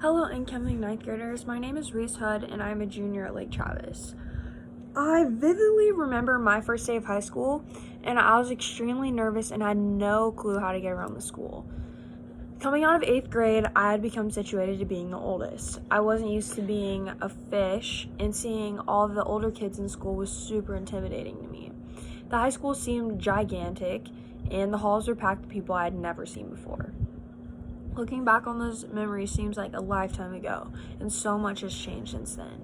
Hello, incoming 9th graders. My name is Rhys Hood, and I'm a junior at Lake Travis. I vividly remember my first day of high school, and I was extremely nervous and had no clue how to get around the school. Coming out of 8th grade, I had become situated to being the oldest. I wasn't used to being a fish, and seeing all of the older kids in school was super intimidating to me. The high school seemed gigantic, and the halls were packed with people I had never seen before. Looking back on those memories seems like a lifetime ago, and so much has changed since then.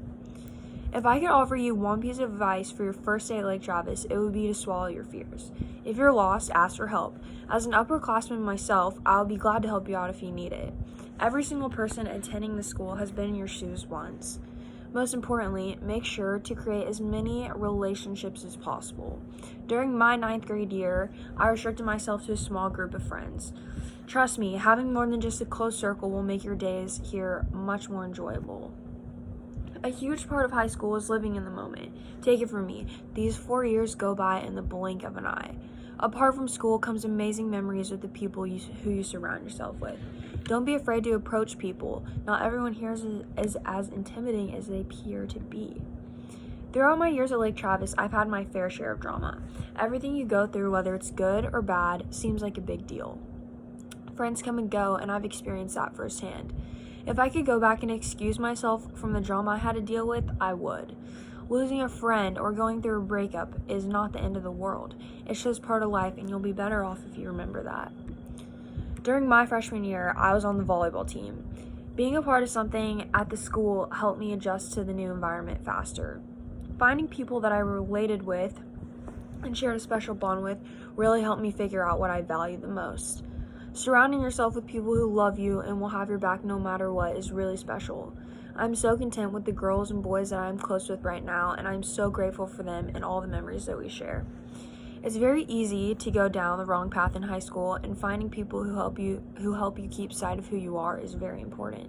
If I could offer you one piece of advice for your first day at Lake Travis, it would be to swallow your fears. If you're lost, ask for help. As an upperclassman myself, I'll be glad to help you out if you need it. Every single person attending the school has been in your shoes once. Most importantly, make sure to create as many relationships as possible. During my 9th grade year, I restricted myself to a small group of friends. Trust me, having more than just a close circle will make your days here much more enjoyable. A huge part of high school is living in the moment. Take it from me, these 4 years go by in the blink of an eye. Apart from school comes amazing memories with the people who you surround yourself with. Don't be afraid to approach people. Not everyone here is as intimidating as they appear to be. Throughout my years at Lake Travis, I've had my fair share of drama. Everything you go through, whether it's good or bad, seems like a big deal. Friends come and go, and I've experienced that firsthand. If I could go back and excuse myself from the drama I had to deal with, I would. Losing a friend or going through a breakup is not the end of the world. It's just part of life, and you'll be better off if you remember that. During my freshman year, I was on the volleyball team. Being a part of something at the school helped me adjust to the new environment faster. Finding people that I related with and shared a special bond with really helped me figure out what I valued the most. Surrounding yourself with people who love you and will have your back no matter what is really special. I'm so content with the girls and boys that I'm close with right now, and I'm so grateful for them and all the memories that we share. It's very easy to go down the wrong path in high school, and finding people who help you keep sight of who you are is very important.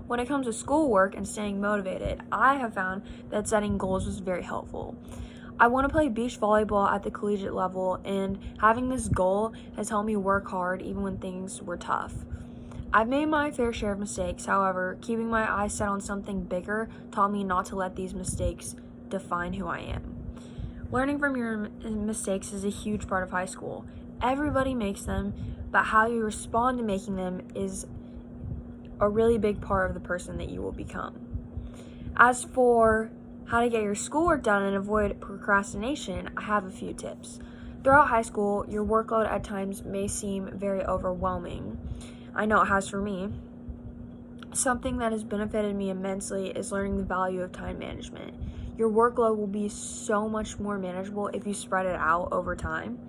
When it comes to schoolwork and staying motivated, I have found that setting goals was very helpful. I want to play beach volleyball at the collegiate level, and having this goal has helped me work hard even when things were tough. I've made my fair share of mistakes, however, keeping my eyes set on something bigger taught me not to let these mistakes define who I am. Learning from your mistakes is a huge part of high school. Everybody makes them, but how you respond to making them is a really big part of the person that you will become. As for how to get your schoolwork done and avoid procrastination, I have a few tips. Throughout high school, your workload at times may seem very overwhelming. I know it has for me. Something that has benefited me immensely is learning the value of time management. Your workload will be so much more manageable if you spread it out over time.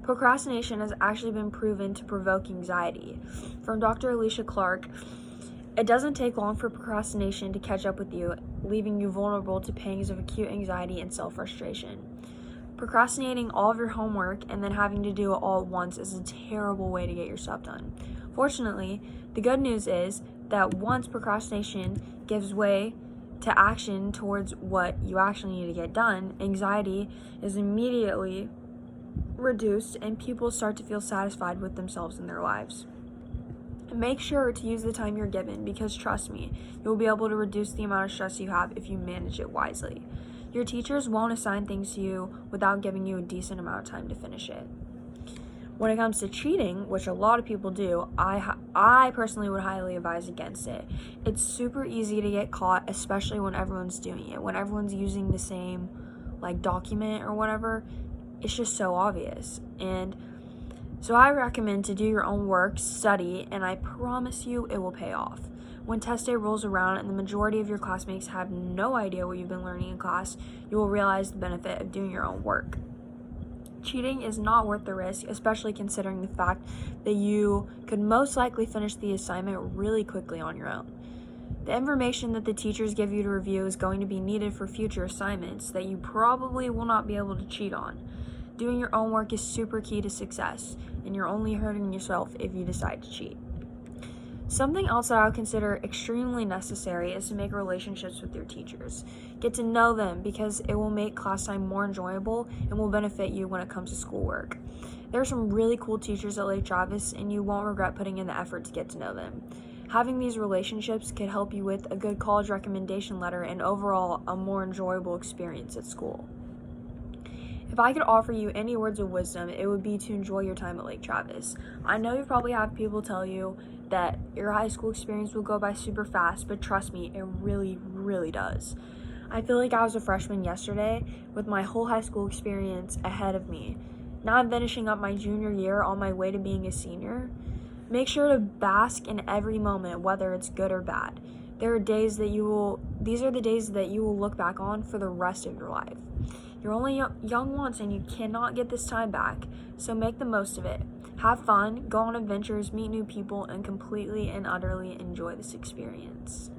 Procrastination has actually been proven to provoke anxiety. From Dr. Alicia Clark, it doesn't take long for procrastination to catch up with you, leaving you vulnerable to pangs of acute anxiety and self-frustration. Procrastinating all of your homework and then having to do it all at once is a terrible way to get your stuff done. Fortunately, the good news is that once procrastination gives way to action towards what you actually need to get done, anxiety is immediately reduced and people start to feel satisfied with themselves and their lives. Make sure to use the time you're given, because trust me, you'll be able to reduce the amount of stress you have if you manage it wisely. Your teachers won't assign things to you without giving you a decent amount of time to finish it. When it comes to cheating, which a lot of people do, I personally would highly advise against it. It's super easy to get caught, especially when everyone's doing it. When everyone's using the same document or whatever, it's just so obvious. And so I recommend to do your own work, study, and I promise you it will pay off. When test day rolls around and the majority of your classmates have no idea what you've been learning in class, you will realize the benefit of doing your own work. Cheating is not worth the risk, especially considering the fact that you could most likely finish the assignment really quickly on your own. The information that the teachers give you to review is going to be needed for future assignments that you probably will not be able to cheat on. Doing your own work is super key to success, and you're only hurting yourself if you decide to cheat. Something else that I would consider extremely necessary is to make relationships with your teachers. Get to know them, because it will make class time more enjoyable and will benefit you when it comes to schoolwork. There are some really cool teachers at Lake Travis, and you won't regret putting in the effort to get to know them. Having these relationships could help you with a good college recommendation letter and overall a more enjoyable experience at school. If I could offer you any words of wisdom, it would be to enjoy your time at Lake Travis. I know you probably have people tell you that your high school experience will go by super fast, but trust me, it really, really does. I feel like I was a freshman yesterday with my whole high school experience ahead of me. Now I'm finishing up my junior year on my way to being a senior. Make sure to bask in every moment, whether it's good or bad. These are the days that you will look back on for the rest of your life. You're only young once and you cannot get this time back, so make the most of it. Have fun, go on adventures, meet new people, and completely and utterly enjoy this experience.